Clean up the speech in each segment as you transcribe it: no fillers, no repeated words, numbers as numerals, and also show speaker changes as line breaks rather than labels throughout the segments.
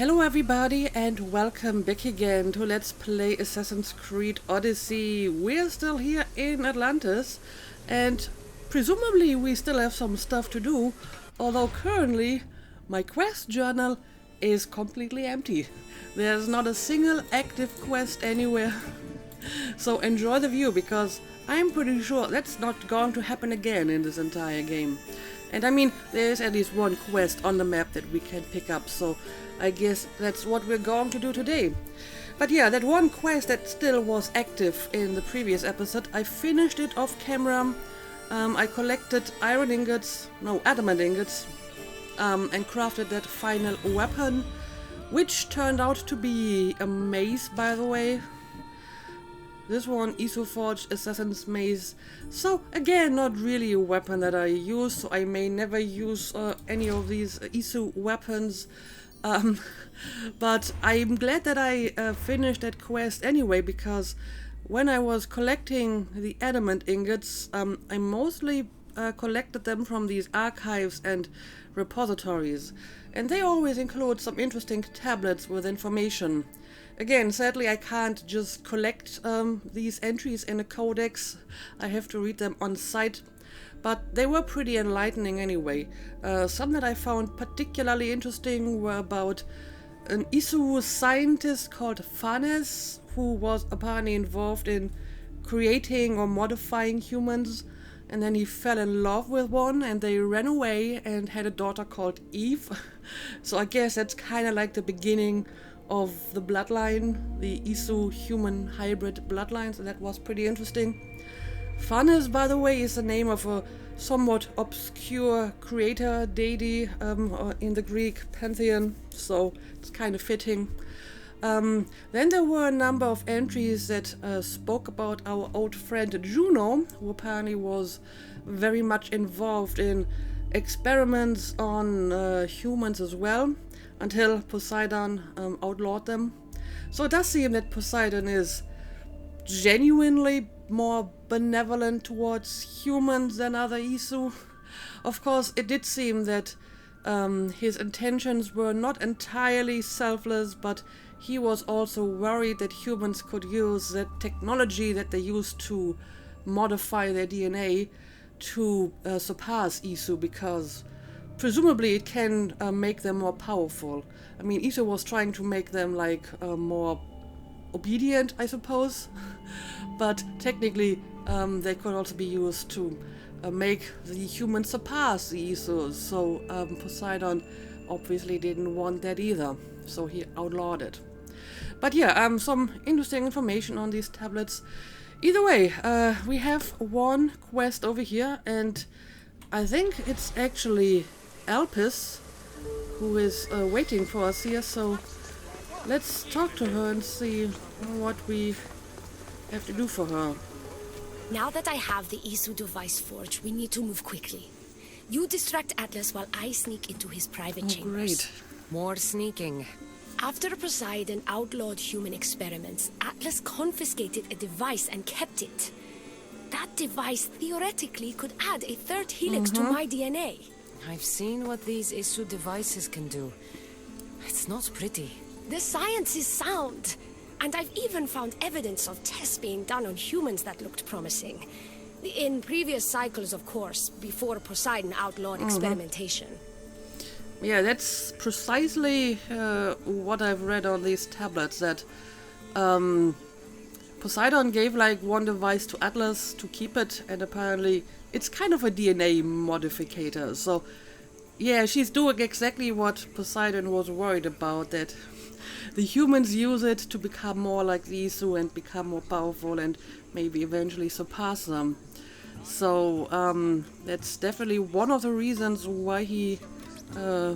Hello everybody and welcome back again to Let's Play Assassin's Creed Odyssey. We're still here in Atlantis and presumably we still have some stuff to do, although currently my quest journal is completely empty. There's not a single active quest anywhere. So enjoy the view, because I'm pretty sure that's not going to happen again in this entire game. And I mean, there's at least one quest on the map that we can pick up, so I guess that's what we're going to do today. But yeah, that one quest that still was active in the previous episode, I finished it off camera. I collected adamant ingots, and crafted that final weapon, which turned out to be a mace, by the way. This one, Isu Forged Assassin's Mace. So again, not really a weapon that I use, so I may never use any of these Isu weapons. But I'm glad that I finished that quest anyway, because when I was collecting the adamant ingots, I mostly collected them from these archives and repositories, and they always include some interesting tablets with information. Again, sadly I can't just collect these entries in a codex. I have to read them on site, but they were pretty enlightening anyway. Some that I found particularly interesting were about an Isu scientist called Fanes, who was apparently involved in creating or modifying humans, and then he fell in love with one and they ran away and had a daughter called Eve. So I guess that's kind of like the beginning of the bloodline, the Isu human hybrid bloodline, so that was pretty interesting. Fanes, by the way, is the name of a somewhat obscure creator deity in the Greek pantheon, so it's kind of fitting. Then there were a number of entries that spoke about our old friend Juno, who apparently was very much involved in experiments on humans as well, until Poseidon outlawed them. So it does seem that Poseidon is genuinely more benevolent towards humans than other Isu. Of course, it did seem that his intentions were not entirely selfless, but he was also worried that humans could use that technology that they used to modify their DNA to surpass Isu, because presumably it can make them more powerful. I mean, Isu was trying to make them like more obedient, I suppose, but technically they could also be used to make the humans surpass the Isus. So Poseidon obviously didn't want that either, so he outlawed it. But yeah, some interesting information on these tablets. Either way, we have one quest over here, and I think it's actually Alpis who is waiting for us here, so let's talk to her and see what we have to do for her.
Now that I have the Isu device forged, we need to move quickly. You distract Atlas while I sneak into his private chambers.
Great.
More sneaking.
After Poseidon outlawed human experiments, Atlas confiscated a device and kept it. That device theoretically could add a third helix to my DNA.
I've seen what these Isu devices can do. It's not pretty.
The science is sound, and I've even found evidence of tests being done on humans that looked promising. In previous cycles, of course, before Poseidon outlawed experimentation.
Yeah, that's precisely what I've read on these tablets, that Poseidon gave like one device to Atlas to keep it, and apparently it's kind of a DNA modificator. So yeah, she's doing exactly what Poseidon was worried about, that the humans use it to become more like the Isu and become more powerful and maybe eventually surpass them. So that's definitely one of the reasons why he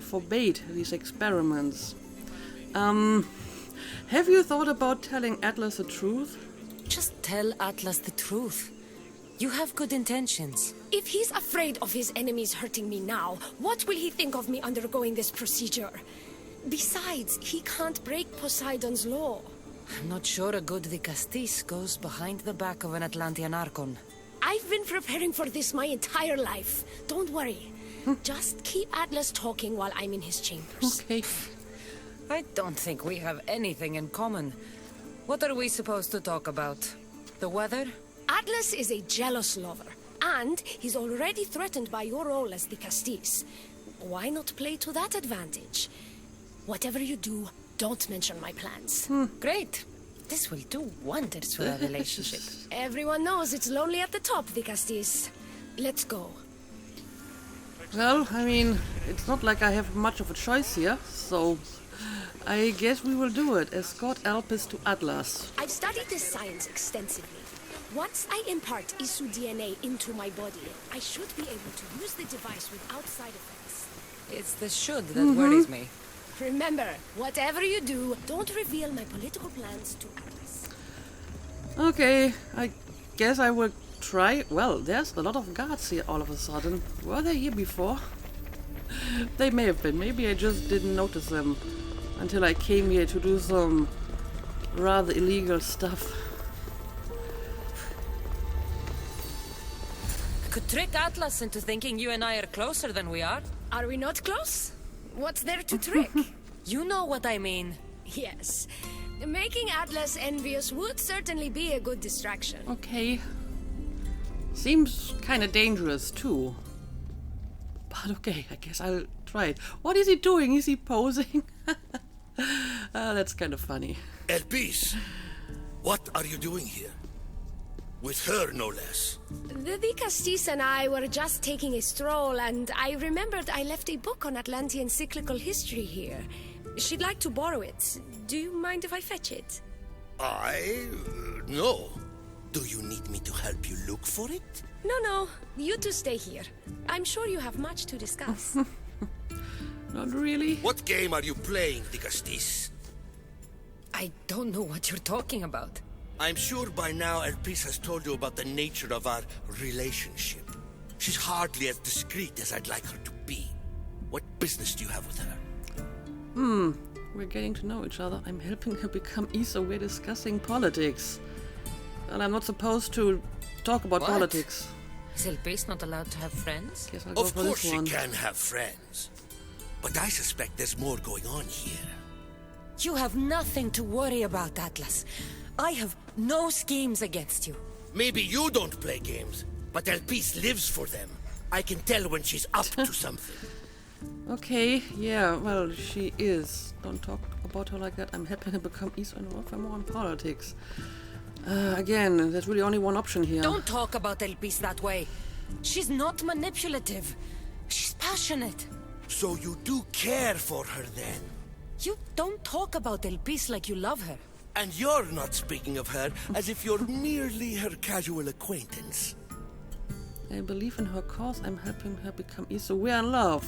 forbade these experiments. Have you thought about telling Atlas the truth?
Just tell Atlas the truth. You have good intentions.
If he's afraid of his enemies hurting me now, what will he think of me undergoing this procedure? Besides, he can't break Poseidon's law.
I'm not sure a good Vicastis goes behind the back of an Atlantean Archon.
I've been preparing for this my entire life. Don't worry. Just keep Atlas talking while I'm in his chambers.
Okay.
I don't think we have anything in common. What are we supposed to talk about? The weather?
Atlas is a jealous lover, and he's already threatened by your role as the Castis. Why not play to that advantage? Whatever you do, don't mention my plans.
Great. This will do wonders for our relationship.
Everyone knows it's lonely at the top, the Castis. Let's go.
Well, I mean, it's not like I have much of a choice here, so I guess we will do it. Escort Elpis to Atlas.
I've studied this science extensively. Once I impart Isu DNA into my body, I should be able to use the device without side effects.
It's the should that worries me.
Remember, whatever you do, don't reveal my political plans to Atlas.
Okay, I guess I will try. Well, there's a lot of guards here all of a sudden. Were they here before? They may have been. Maybe I just didn't notice them until I came here to do some rather illegal stuff.
I could trick Atlas into thinking you and I are closer than we are.
Are we not close? What's there to trick?
You know what I mean.
Yes. Making Atlas envious would certainly be a good distraction.
Okay. Seems kind of dangerous too. But okay, I guess I'll try it. What is he doing? Is he posing? That's kind of funny.
Elpis, what are you doing here? With her, no less.
The Castis and I were just taking a stroll, and I remembered I left a book on Atlantean cyclical history here. She'd like to borrow it. Do you mind if I fetch it?
No. Do you need me to help you look for it?
No. You two stay here. I'm sure you have much to discuss.
Not really.
What game are you playing, the Castis?
I don't know what you're talking about.
I'm sure by now Elpis has told you about the nature of our relationship. She's hardly as discreet as I'd like her to be. What business do you have with her?
We're getting to know each other. I'm helping her become Isa. We're discussing politics. Well, I'm not supposed to talk about
What?
politics.
Is Elpis not allowed to have friends?
Guess I'll go
Of
for
course
this
she
one.
can have friends. But I suspect there's more going on here.
You have nothing to worry about, Atlas. I have no schemes against you.
Maybe you don't play games, but Elpis lives for them. I can tell when she's up to something.
Okay, yeah, well, she is. Don't talk about her like that. I'm helping her become Isa and work for more on politics. Again, there's really only one option here.
Don't talk about Elpis that way. She's not manipulative. She's passionate.
So you do care for her then?
You don't talk about Elpis like you love her.
And you're not speaking of her as if you're merely her casual acquaintance.
I believe in her cause. I'm helping her become Isa. We're in love.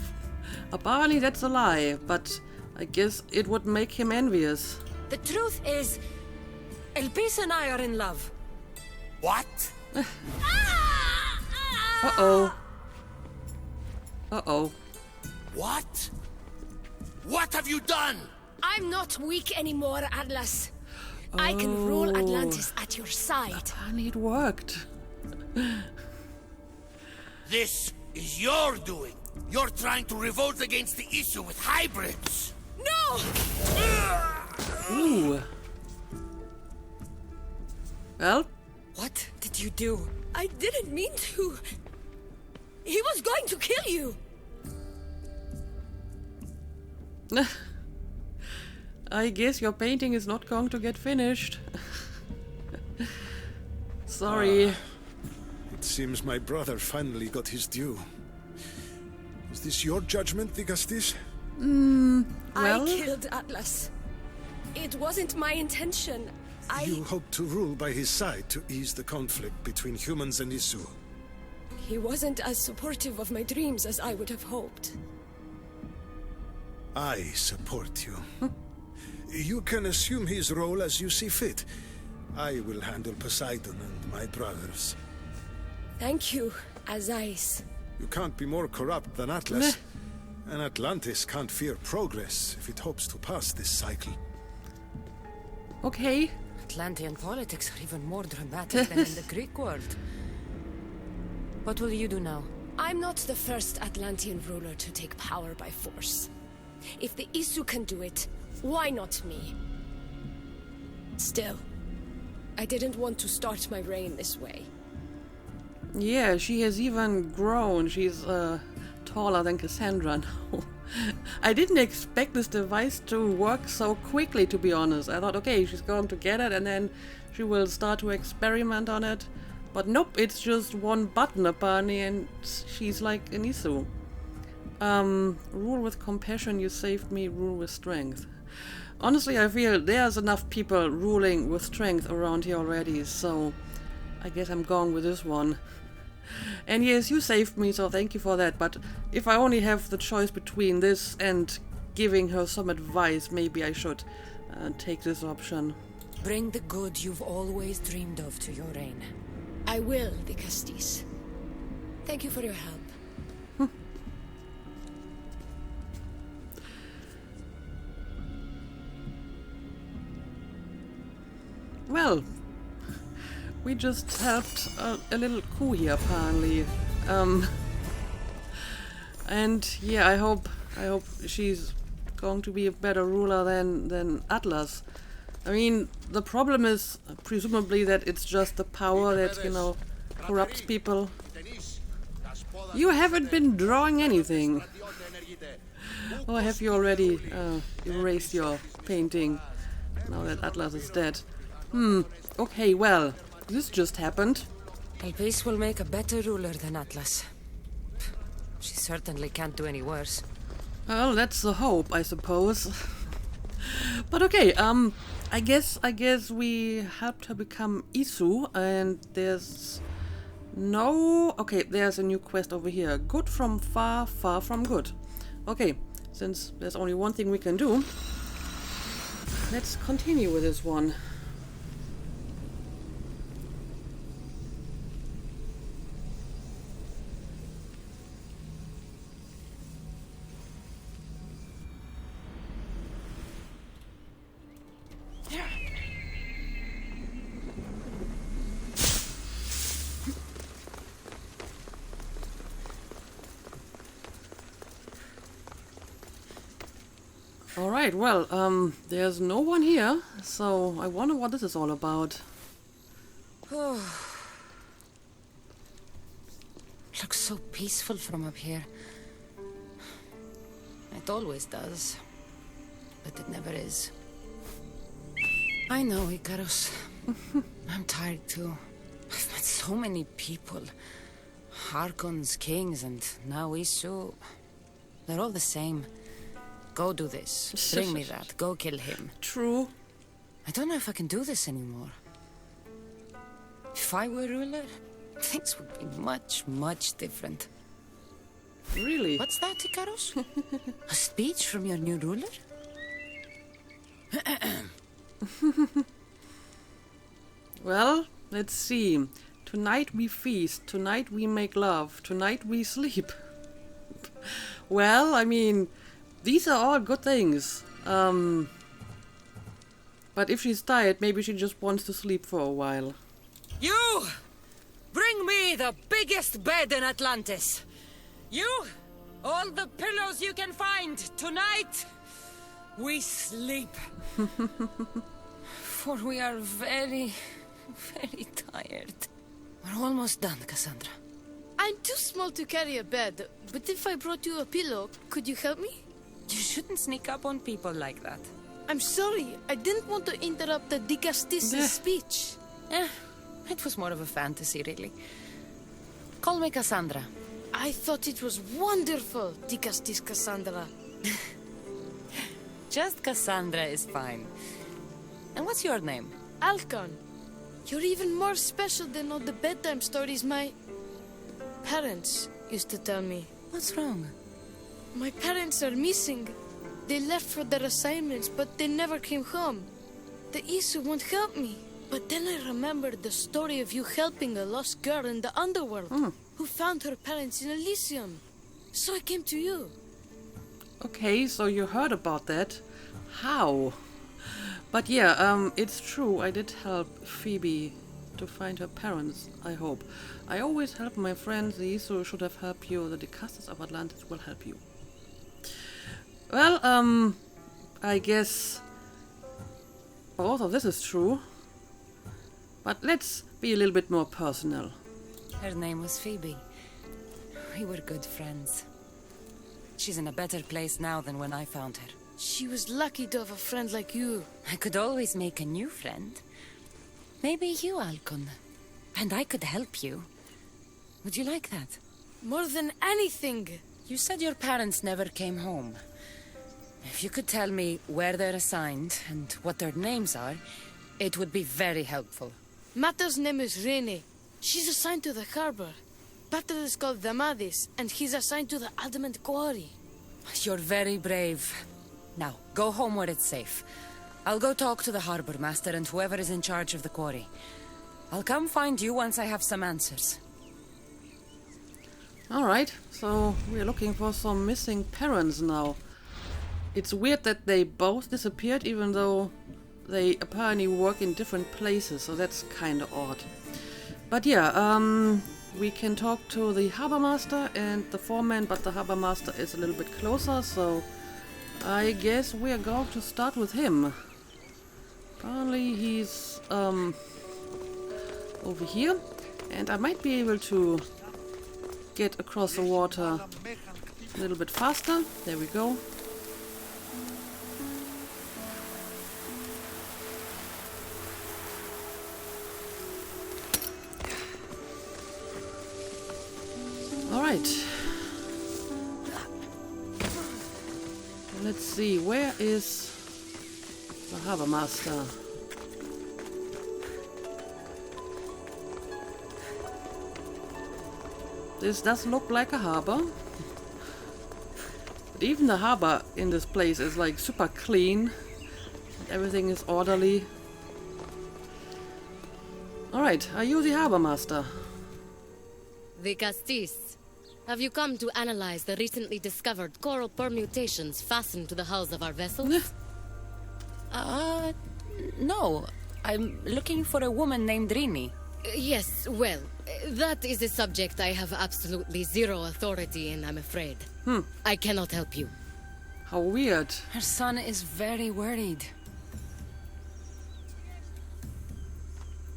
Apparently that's a lie, but I guess it would make him envious.
The truth is, Elpis and I are in love.
What?
Uh-oh. Uh-oh.
What? What have you done?
I'm not weak anymore, Atlas. I can rule Atlantis at your side.
Apparently it worked.
This is your doing. You're trying to revolt against the issue with hybrids.
No!
Ooh. Well,
What did you do?
I didn't mean to. He was going to kill you.
I guess your painting is not going to get finished. Sorry.
It seems my brother finally got his due. Is this your judgment, the Castis?
Well?
I killed Atlas. It wasn't my intention.
You hoped to rule by his side to ease the conflict between humans and Isu.
He wasn't as supportive of my dreams as I would have hoped.
I support you. You can assume his role as you see fit. I will handle Poseidon and my brothers.
Thank you, Azais.
You can't be more corrupt than Atlas. And Atlantis can't fear progress if it hopes to pass this cycle.
Okay.
Atlantean politics are even more dramatic than in the Greek world. What will you do now?
I'm not the first Atlantean ruler to take power by force. If the Isu can do it, Why not me? Still, I didn't want to start my reign this way.
Yeah, she has even grown. She's taller than Cassandra now. I didn't expect this device to work so quickly, to be honest. I thought, okay, she's going to get it and then she will start to experiment on it. But nope, it's just one button apparently and she's like an Isu. Rule with compassion, you saved me, rule with strength. Honestly, I feel there's enough people ruling with strength around here already, so I guess I'm going with this one. And yes, you saved me, so thank you for that, but if I only have the choice between this and giving her some advice, maybe I should take this option.
Bring the good you've always dreamed of to your reign.
I will, Dicastis. Thank you for your help.
Well, we just helped a little coup here, apparently. And yeah, I hope she's going to be a better ruler than Atlas. I mean, the problem is presumably that it's just the power that, you know, corrupts people. You haven't been drawing anything. Or have you already erased your painting now that Atlas is dead? Okay, well, this just happened.
Elpis will make a better ruler than Atlas. She certainly can't do any worse.
Well, that's the hope, I suppose. But okay, I guess we helped her become Isu, and there's no... Okay, there's a new quest over here. Good from far, far from good. Okay, since there's only one thing we can do, let's continue with this one. Alright, well, there's no one here, so I wonder what this is all about.
Looks so peaceful from up here. It always does. But it never is. I know, Icarus. I'm tired too. I've met so many people. Archons, kings, and now Isu. They're all the same. Go do this. Bring me that. Go kill him.
True.
I don't know if I can do this anymore. If I were ruler, things would be much, much different.
Really?
What's that, Icarus? A speech from your new ruler?
Well, let's see. Tonight we feast. Tonight we make love. Tonight we sleep. Well, I mean... These are all good things. But if she's tired, maybe she just wants to sleep for a while.
You! Bring me the biggest bed in Atlantis! You! All the pillows you can find! Tonight, we sleep. For we are very, very tired. We're almost done, Cassandra.
I'm too small to carry a bed, but if I brought you a pillow, could you help me?
You shouldn't sneak up on people like that.
I'm sorry. I didn't want to interrupt the Dicastis' speech.
It was more of a fantasy, really. Call me Cassandra.
I thought it was wonderful, Dicastis Cassandra.
Just Cassandra is fine. And what's your name?
Alcon. You're even more special than all the bedtime stories my parents used to tell me.
What's wrong?
My parents are missing. They left for their assignments, but they never came home. The Isu won't help me. But then I remembered the story of you helping a lost girl in the underworld who found her parents in Elysium. So I came to you.
Okay, so you heard about that. How? But yeah, it's true. I did help Phoebe to find her parents, I hope. I always help my friends. The Isu should have helped you. The Dicastis of Atlantis will help you. Well, I guess both of this is true. But let's be a little bit more personal.
Her name was Phoebe. We were good friends. She's in a better place now than when I found her.
She was lucky to have a friend like you.
I could always make a new friend. Maybe you, Alcon. And I could help you. Would you like that?
More than anything.
You said your parents never came home. If you could tell me where they're assigned and what their names are, it would be very helpful.
Mata's name is Rene. She's assigned to the harbor. Pater is called Damadis, and he's assigned to the Adamant Quarry.
You're very brave. Now, go home where it's safe. I'll go talk to the harbor master and whoever is in charge of the quarry. I'll come find you once I have some answers.
Alright, so we're looking for some missing parents now. It's weird that they both disappeared even though they apparently work in different places, so that's kinda odd. But yeah, we can talk to the harbor master and the foreman, but the harbor master is a little bit closer, so I guess we are going to start with him. Apparently he's over here, and I might be able to get across the water a little bit faster. There we go. Alright. Let's see, where is the harbor master? This does look like a harbor. But even the harbor in this place is like super clean. Everything is orderly. Alright, are you the harbor master?
The Castis. Have you come to analyze the recently discovered coral permutations fastened to the hulls of our vessels?
No. I'm looking for a woman named Rini.
Yes, well, that is a subject I have absolutely zero authority in, I'm afraid. I cannot help you.
How weird.
Her son is very worried.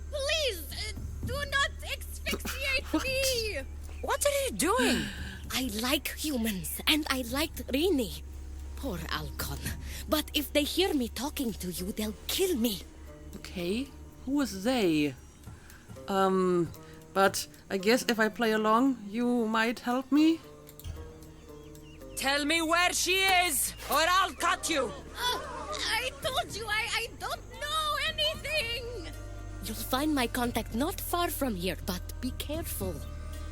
Please, do not asphyxiate me!
What are you doing?
I like humans, and I liked Rini. Poor Alcon. But if they hear me talking to you, they'll kill me.
Okay, who is they? But I guess if I play along, you might help me?
Tell me where she is, or I'll cut you!
I told you I don't know anything! You'll find my contact not far from here, but be careful.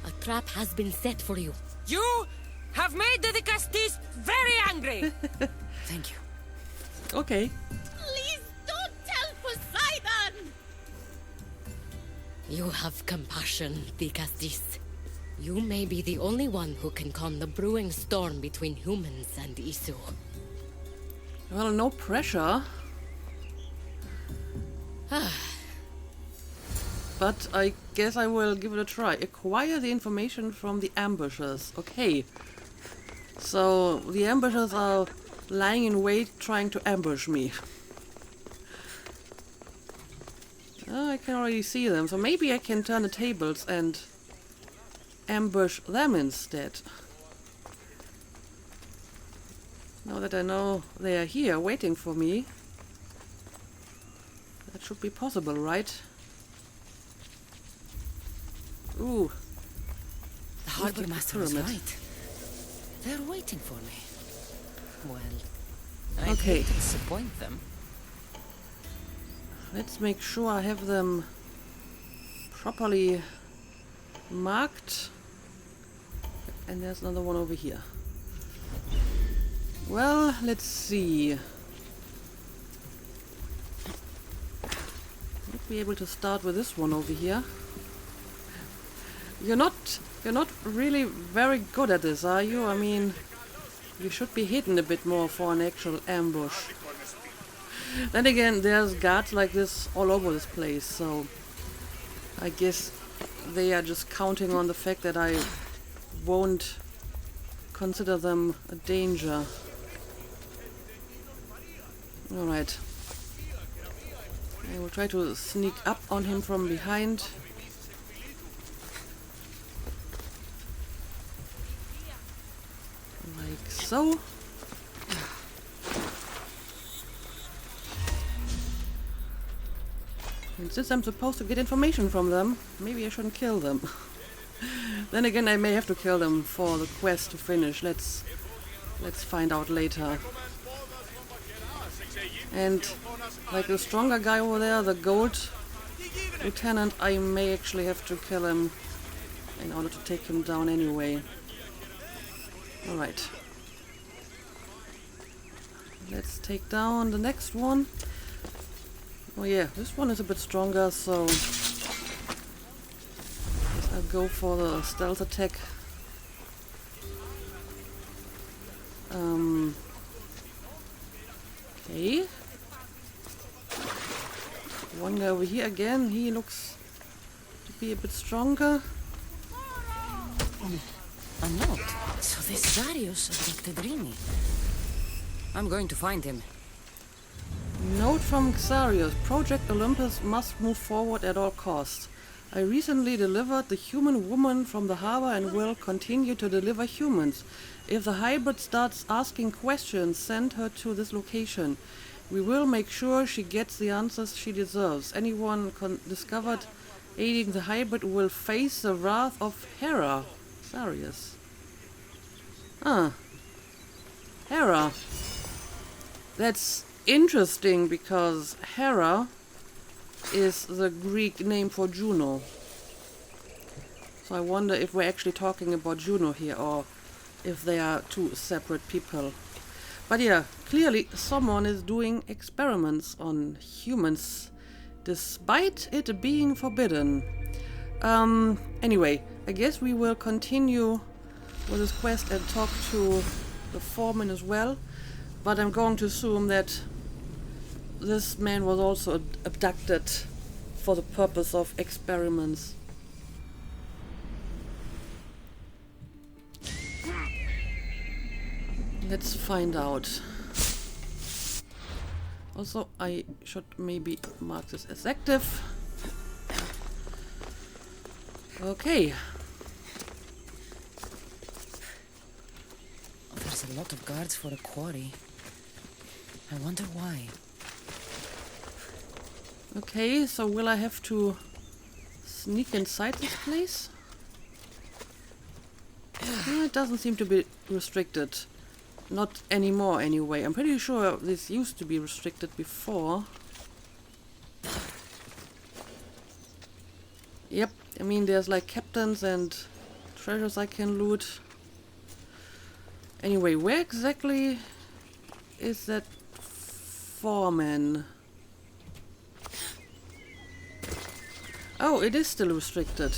A trap has been set for you.
You have made the Castis very angry! Thank you.
Okay.
Please don't tell Poseidon! You have compassion, the Castis. You may be the only one who can calm the brewing storm between humans and Isu.
Well, no pressure. But I guess I will give it a try. Acquire the information from the ambushes. Okay. So, the ambushes are lying in wait trying to ambush me. Oh, I can already see them. So maybe I can turn the tables and ambush them instead. Now that I know they are here waiting for me. That should be possible, right? Ooh.
The harbor
like
master
a
was
pyramid.
right. They're waiting for me. Well, I
Okay.
hate to disappoint them.
Let's make sure I have them properly marked. And there's another one over here. Well, let's see. Might be able to start with this one over here. You're not really very good at this, are you? I mean, you should be hidden a bit more for an actual ambush. Then again, there's guards like this all over this place, so I guess they are just counting on the fact that I won't consider them a danger. Alright. I will try to sneak up on him from behind. Like so. And since I'm supposed to get information from them, maybe I shouldn't kill them. Then again, I may have to kill them for the quest to finish. Let's find out later. And like the stronger guy over there, the gold lieutenant, I may actually have to kill him in order to take him down anyway. Alright. Let's take down the next one. Oh yeah, this one is a bit stronger, so I'll go for the stealth attack. Okay. One guy over here again, he looks to be a bit stronger.
A note. So this Darius abducted Rini. I'm going to find him.
Note from Xarius. Project Olympus must move forward at all costs. I recently delivered the human woman from the harbor and will continue to deliver humans. If the hybrid starts asking questions, send her to this location. We will make sure she gets the answers she deserves. Anyone discovered aiding the hybrid will face the wrath of Hera. Xarius. Ah. Hera. That's interesting because Hera is the Greek name for Juno. So I wonder if we're actually talking about Juno here or if they are two separate people. But yeah, clearly someone is doing experiments on humans despite it being forbidden. Anyway, I guess we will continue with this quest and talk to the foreman as well. But I'm going to assume that this man was also abducted for the purpose of experiments. Let's find out. Also, I should maybe mark this as active. Okay.
Oh, there's a lot of guards for a quarry. I wonder why.
Okay, so will I have to sneak inside this place? It doesn't seem to be restricted. Not anymore anyway. I'm pretty sure this used to be restricted before. Yep, I mean there's like captains and treasures I can loot. Anyway, where exactly is that foreman? Oh, it is still restricted.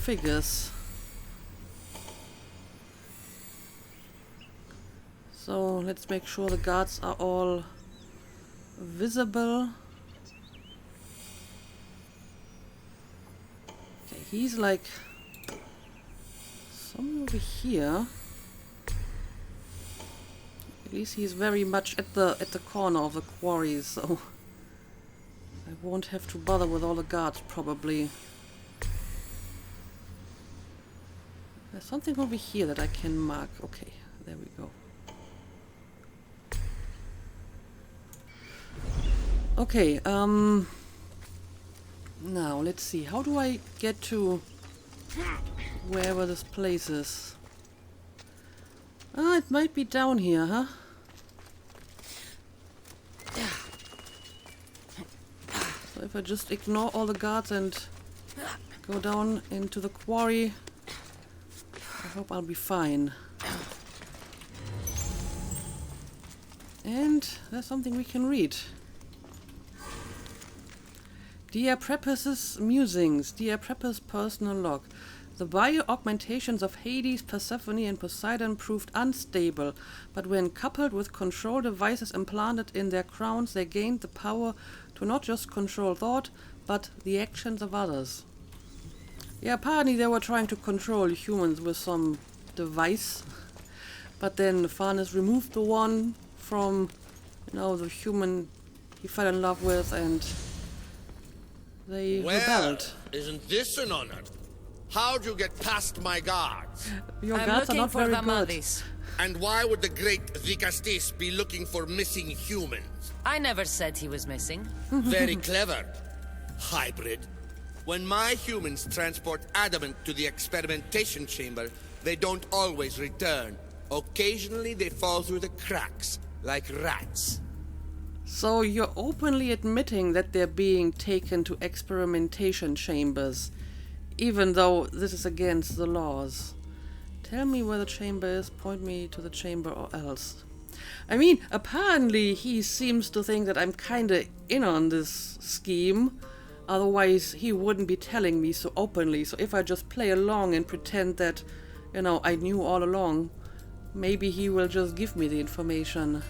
Figures. So let's make sure the guards are all visible. Okay, he's like somewhere over here. At least he's very much at the corner of the quarry, so I won't have to bother with all the guards probably. There's something over here that I can mark. Okay, there we go. Okay, now let's see. How do I get to wherever this place is? Ah, it might be down here, huh? So if I just ignore all the guards and go down into the quarry, I hope I'll be fine. And there's something we can read. Dear Prepus's musings, dear Prepus personal log. The bio-augmentations of Hades, Persephone and Poseidon proved unstable, but when coupled with control devices implanted in their crowns, they gained the power to not just control thought, but the actions of others. Yeah, apparently they were trying to control humans with some device, but then Farnes removed the one from, you know, the human he fell in love with, and they rebelled.
Isn't this an honor? How'd you get past my guards?
Your
I'm
guards are
looking
not
for
very
the
good.
Madis.
And why would the great Vicastis be looking for missing humans?
I never said he was missing.
Very clever. Hybrid. When my humans transport adamant to the experimentation chamber, they don't always return. Occasionally they fall through the cracks, like rats.
So you're openly admitting that they're being taken to experimentation chambers, even though this is against the laws. Tell me where the chamber is, point me to the chamber or else. I mean, apparently he seems to think that I'm kinda in on this scheme, otherwise he wouldn't be telling me so openly. So if I just play along and pretend that, you know, I knew all along, maybe he will just give me the information.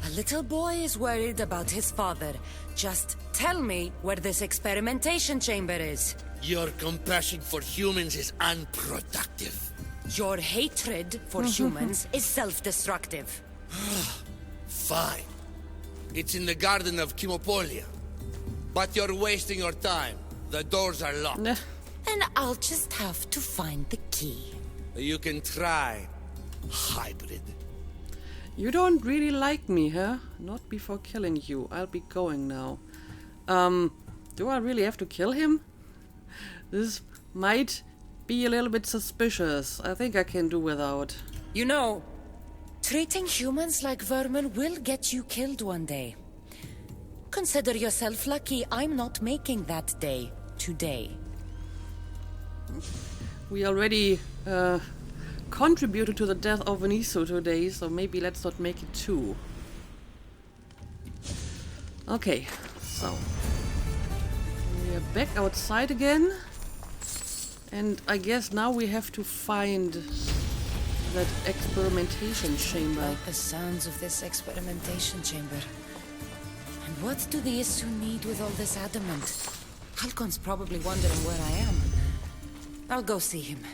A little boy is worried about his father. Just tell me where this experimentation chamber is.
Your compassion for humans is unproductive.
Your hatred for humans is self-destructive.
Fine. It's in the garden of Kimopolia. But you're wasting your time. The doors are locked.
Nah.
And I'll just have to find the key.
You can try, hybrid.
You don't really like me, huh? Not before killing you. I'll be going now. Do I really have to kill him? This might be a little bit suspicious. I think I can do without.
You know, treating humans like vermin will get you killed one day. Consider yourself lucky I'm not making that day today.
We already contributed to the death of Veniso today, so maybe let's not make it two. Okay, so we are back outside again. And I guess now we have to find that experimentation chamber.
Like the sounds of this experimentation chamber. And what do the Isu need with all this adamant? Halcon's probably wondering where I am. I'll go see him.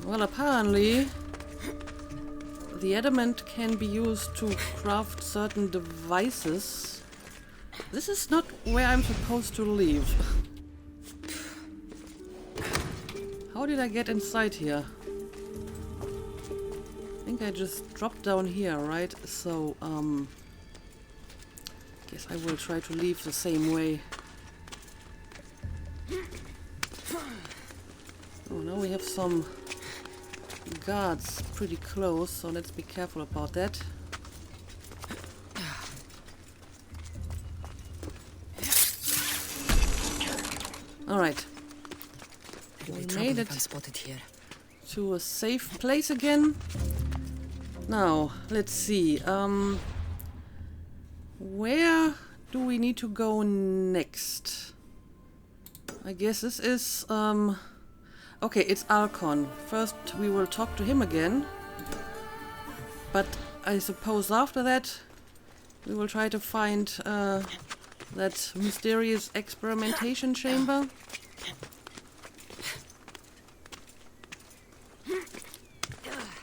Well, apparently the adamant can be used to craft certain devices. This is not where I'm supposed to leave. How did I get inside here? I think I just dropped down here, right? So, guess I will try to leave the same way. Oh, now we have some guards pretty close, so let's be careful about that. Alright. We made it
spotted here.
to a safe place again. Now, let's see. Where do we need to go next? I guess this is, okay, it's Archon. First, we will talk to him again. But I suppose after that, we will try to find, that mysterious experimentation chamber.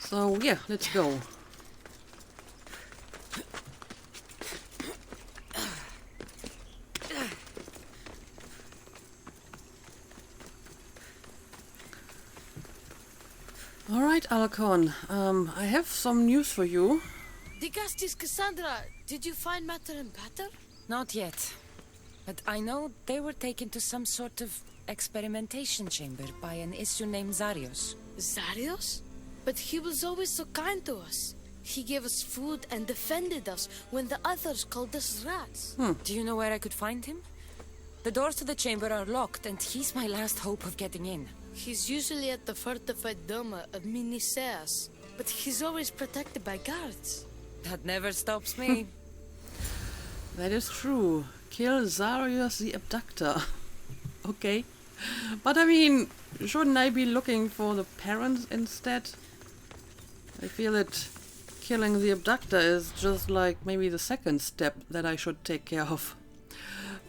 So, yeah, let's go. Alright, Alcon, I have some news for you.
Digastis Cassandra, did you find Matter and Patter?
Not yet. But I know they were taken to some sort of experimentation chamber by an Isu named Zarios.
Zarios? But he was always so kind to us. He gave us food and defended us when the others called us rats.
Do you know where I could find him? The doors to the chamber are locked, and he's my last hope of getting in.
He's usually at the fortified Doma of Miniseas, but he's always protected by guards.
That never stops me.
That is true. Kill Zarius the Abductor. Okay. But I mean, shouldn't I be looking for the parents instead? I feel that killing the Abductor is just like maybe the second step that I should take care of.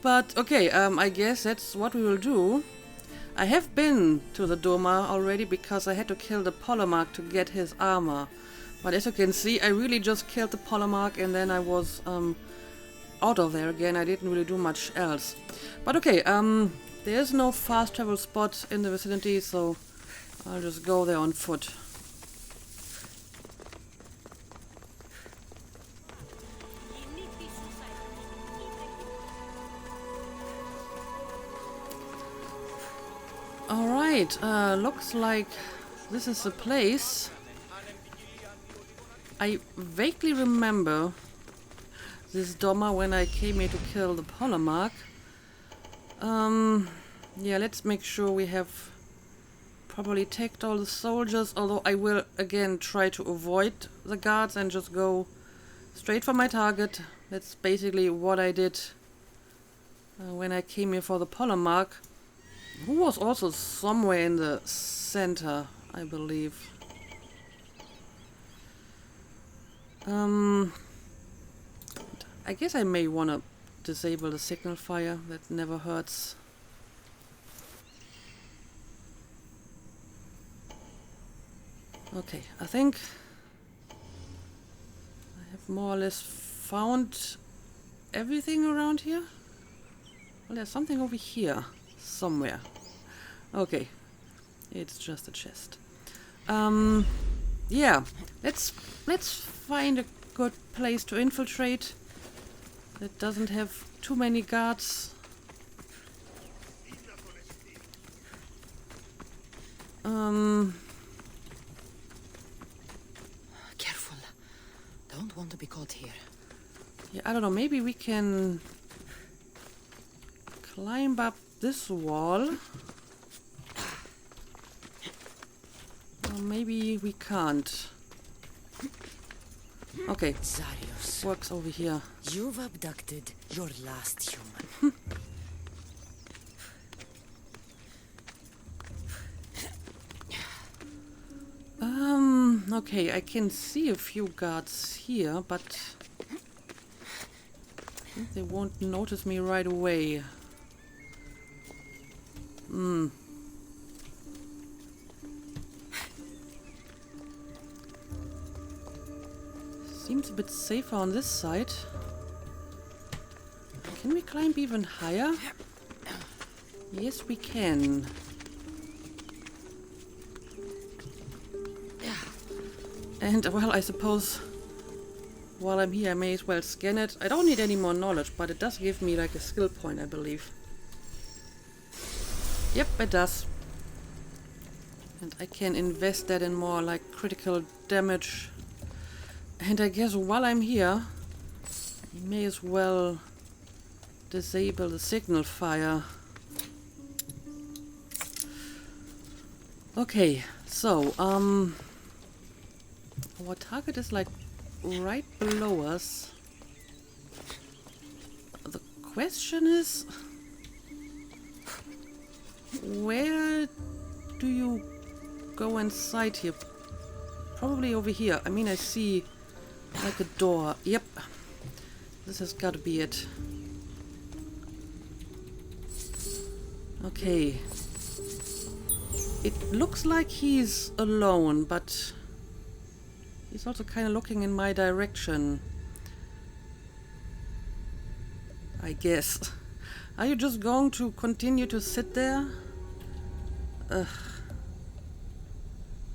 But okay, I guess that's what we will do. I have been to the Doma already because I had to kill the Polemarch to get his armor. But as you can see, I really just killed the polemarch and then I was out of there again. I didn't really do much else. But okay, there's no fast travel spot in the vicinity, so I'll just go there on foot. Alright, looks like this is the place. I vaguely remember this Doma when I came here to kill the polemarch. Yeah, let's make sure we have properly tagged all the soldiers, although I will again try to avoid the guards and just go straight for my target. That's basically what I did when I came here for the polemarch, who was also somewhere in the center, I believe. I guess I may want to disable the signal fire. That never hurts. Okay, I think I have more or less found everything around here. Well, there's something over here somewhere. Okay, it's just a chest. Yeah, let's find a good place to infiltrate that doesn't have too many guards.
Careful. Don't want to be caught here.
Yeah, I don't know, maybe we can climb up this wall. Or maybe we can't. Okay,
Zarius,
works over here.
you've abducted your last human.
Okay, I can see a few guards here, but I think they won't notice me right away. Seems a bit safer on this side. Can we climb even higher? Yes, we can. And, well, I suppose while I'm here I may as well scan it. I don't need any more knowledge, but it does give me like a skill point, I believe. Yep, it does. And I can invest that in more like critical damage. And I guess while I'm here, I may as well disable the signal fire. Okay, so, our target is like right below us. The question is, where do you go inside here? Probably over here. I mean, I see like a door. Yep. This has got to be it. Okay. It looks like he's alone, but he's also kind of looking in my direction. I guess. Are you just going to continue to sit there? Ugh.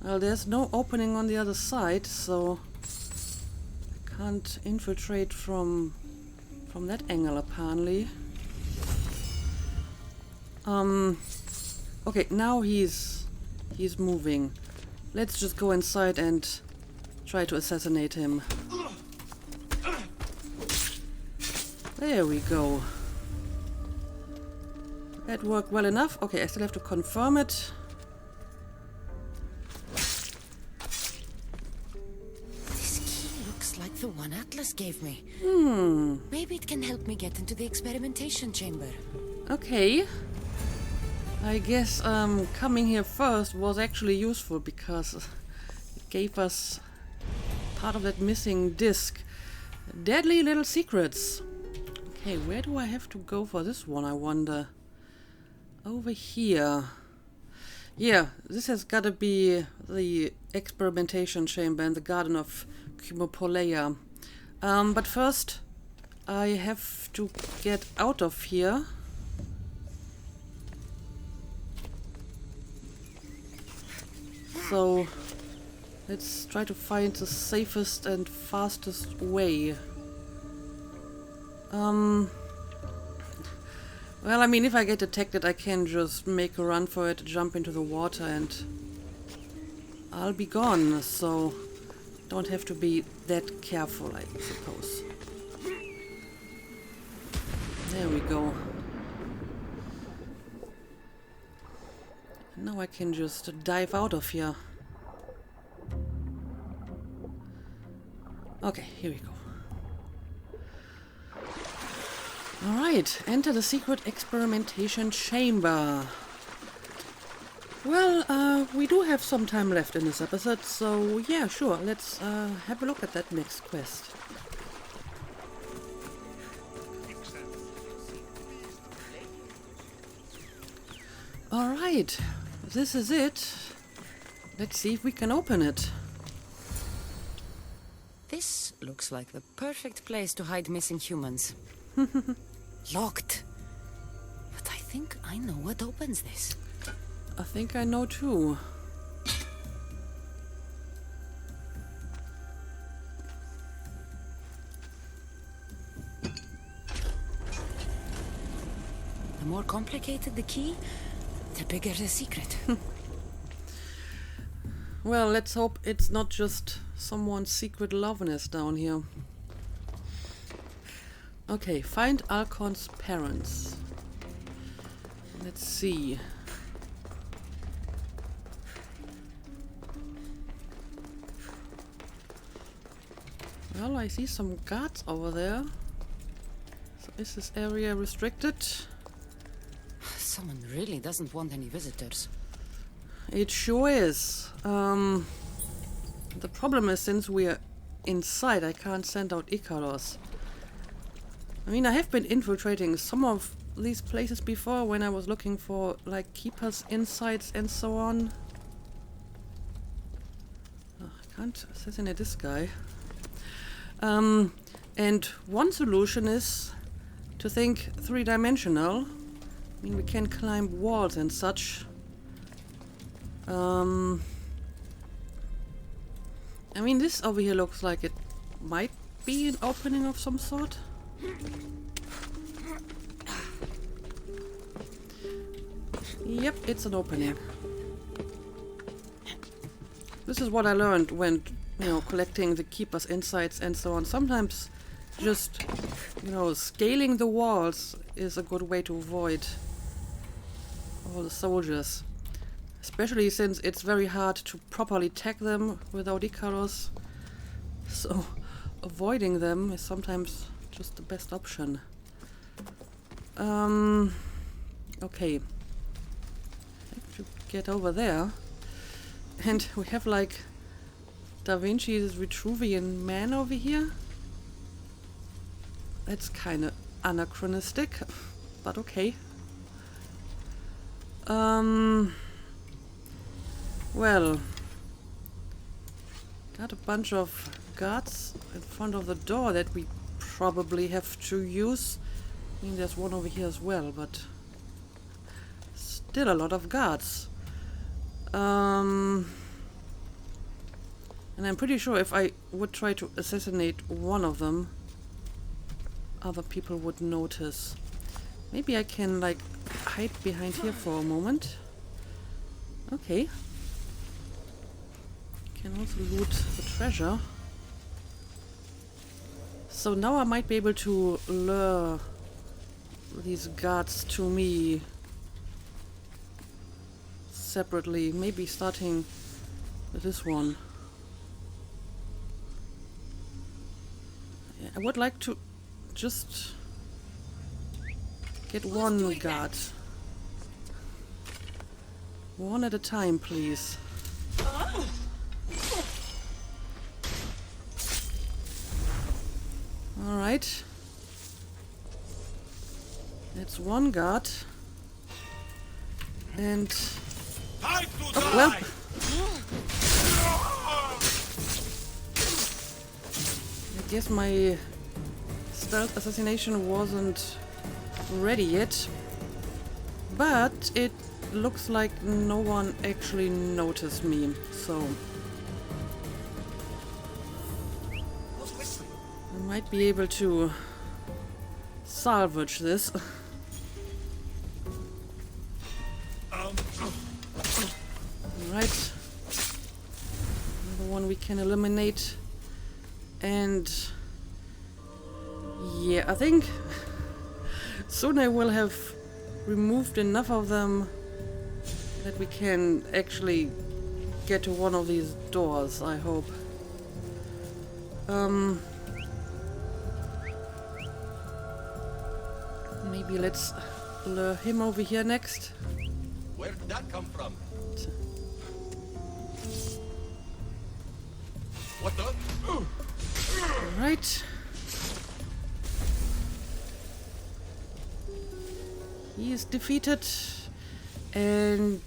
Well, there's no opening on the other side, so I can't infiltrate from that angle, apparently. Okay, now he's moving. Let's just go inside and try to assassinate him. There we go. That worked well enough. Okay, I still have to confirm it.
This key looks like the one Atlas gave me. Maybe it can help me get into the experimentation chamber.
Okay. I guess coming here first was actually useful because it gave us part of that missing disc. Deadly little secrets. Okay, where do I have to go for this one, I wonder? Over here. Yeah, this has got to be the experimentation chamber in the Garden of Cumopolea. But first, I have to get out of here. So, let's try to find the safest and fastest way. Well, I mean, if I get detected, I can just make a run for it, jump into the water, and I'll be gone, so don't have to be that careful, I suppose. There we go. Now I can just dive out of here. Okay, here we go. Alright, enter the secret experimentation chamber. Well, we do have some time left in this episode, so yeah, sure, let's have a look at that next quest. Alright, this is it. Let's see if we can open it.
This looks like the perfect place to hide missing humans. Locked. But I think I know what opens this.
I think I know too.
The more complicated the key, the bigger the secret.
Well, let's hope it's not just someone's secret love nest down here. Okay, find Alcon's parents. Let's see. Well, I see some guards over there. So is this area restricted?
Someone really doesn't want any visitors.
It sure is. The problem is, since we're inside, I can't send out Icaros. I mean, I have been infiltrating some of these places before when I was looking for, like, keepers' insights and so on. Oh, I can't assassinate this guy. And one solution is to think three-dimensional. I mean, we can climb walls and such. I mean, this over here looks like it might be an opening of some sort. Yep, it's an opening. This is what I learned when, you know, collecting the keeper's insights and so on. Sometimes just, you know, scaling the walls is a good way to avoid all the soldiers. Especially since it's very hard to properly tag them without Icaros. So avoiding them is sometimes just the best option. Okay. I have to get over there. And we have like Da Vinci's Vitruvian Man over here. That's kind of anachronistic, but okay. Well, got a bunch of guards in front of the door that we probably have to use. I mean, there's one over here as well, but still a lot of guards. And I'm pretty sure if I would try to assassinate one of them, other people would notice. Maybe I can, like, hide behind here for a moment. Okay. Can also loot the treasure. So now I might be able to lure these guards to me separately. Maybe starting with this one. Yeah, I would like to just get one guard. One at a time, please. Alright. That's one guard. And Well, I guess my stealth assassination wasn't ready yet, but it looks like no one actually noticed me, so I might be able to salvage this. Right, another one we can eliminate, and yeah, I think soon I will have removed enough of them that we can actually get to one of these doors, I hope. Maybe let's lure him over here next.
Where did that come from? What the?
Right. He is defeated, and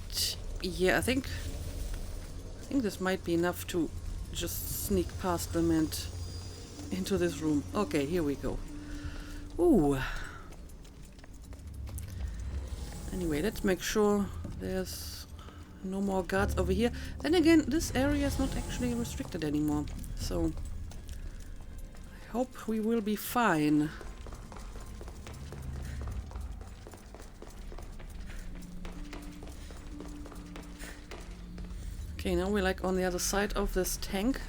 yeah, I think this might be enough to just sneak past them and into this room. Okay, here we go. Ooh. Anyway, let's make sure there's no more guards over here. Then again, this area is not actually restricted anymore, so I hope we will be fine. Okay, now we're like on the other side of this tank.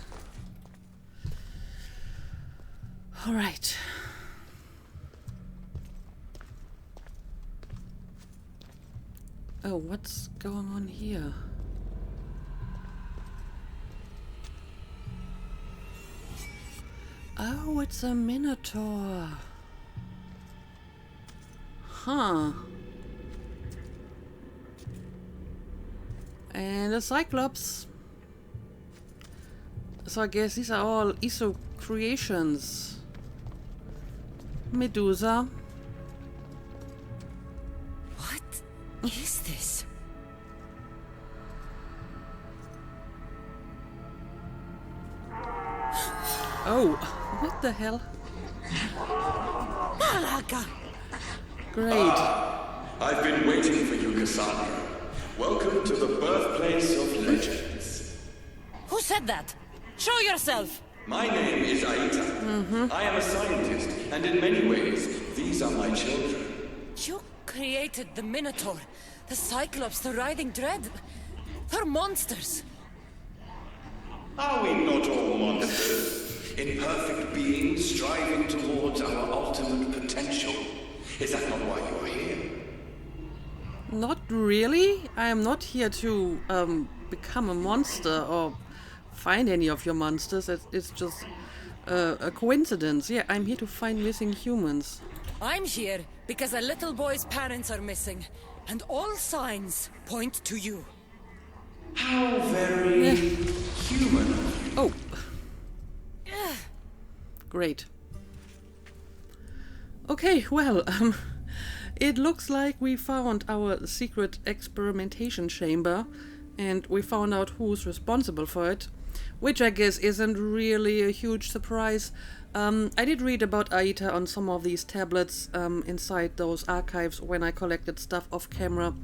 All right. Oh, what's going on here? Oh, it's a minotaur. Huh. And a cyclops. So I guess these are all ISO creations. Medusa.
What is this?
Oh, what the hell?
Malaga!
Great.
I've been waiting for you, Cassandra. Welcome to the birthplace of legends.
Who said that? Show yourself!
My name is Aita. I am a scientist, and in many ways, these are my children.
You created the Minotaur, the Cyclops, the Riding Dread. They're monsters.
Are we not all monsters? Imperfect beings striving towards our ultimate potential. Is that not why you are here?
Not really. I am not here to become a monster or find any of your monsters. It's just a coincidence. Yeah, I'm here to find missing humans.
I'm here because a little boy's parents are missing, and all signs point to you.
How very human.
Oh. Great. Okay, well, it looks like we found our secret experimentation chamber, and we found out who's responsible for it, which I guess isn't really a huge surprise. I did read about Aita on some of these tablets inside those archives when I collected stuff off camera,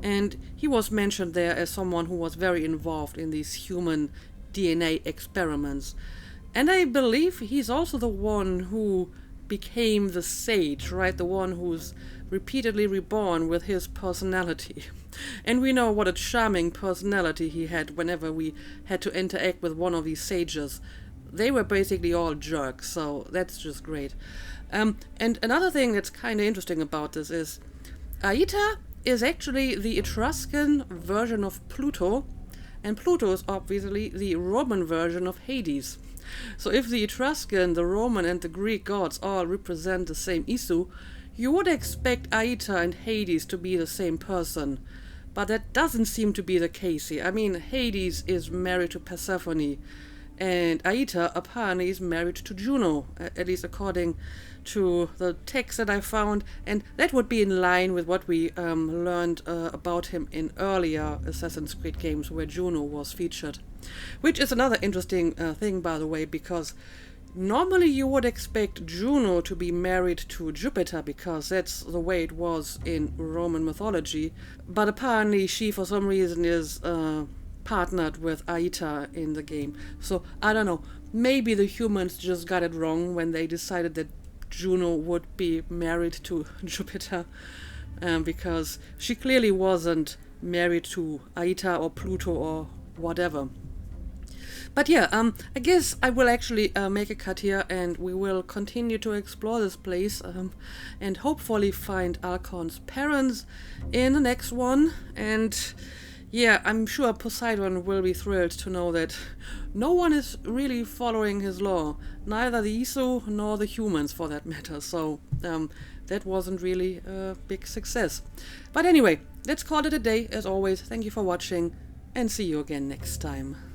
and he was mentioned there as someone who was very involved in these human DNA experiments. And I believe he's also the one who became the sage, right? The one who's repeatedly reborn with his personality. And we know what a charming personality he had whenever we had to interact with one of these sages. They were basically all jerks, so that's just great. And another thing that's kind of interesting about this is Aita is actually the Etruscan version of Pluto, and Pluto is obviously the Roman version of Hades. So if the Etruscan, the Roman, and the Greek gods all represent the same Isu, you would expect Aita and Hades to be the same person. But that doesn't seem to be the case here. I mean, Hades is married to Persephone, and Aita apparently is married to Juno, at least according to the text that I found, and that would be in line with what we learned about him in earlier Assassin's Creed games where Juno was featured. Which is another interesting thing, by the way, because normally you would expect Juno to be married to Jupiter because that's the way it was in Roman mythology, but apparently she for some reason is partnered with Aita in the game. So I don't know, maybe the humans just got it wrong when they decided that Juno would be married to Jupiter, because she clearly wasn't married to Aita or Pluto or whatever. But yeah, I guess I will actually make a cut here, and we will continue to explore this place and hopefully find Alcon's parents in the next one. And yeah, I'm sure Poseidon will be thrilled to know that no one is really following his law, neither the Isu nor the humans for that matter. So that wasn't really a big success. But anyway, let's call it a day. As always, thank you for watching, and see you again next time.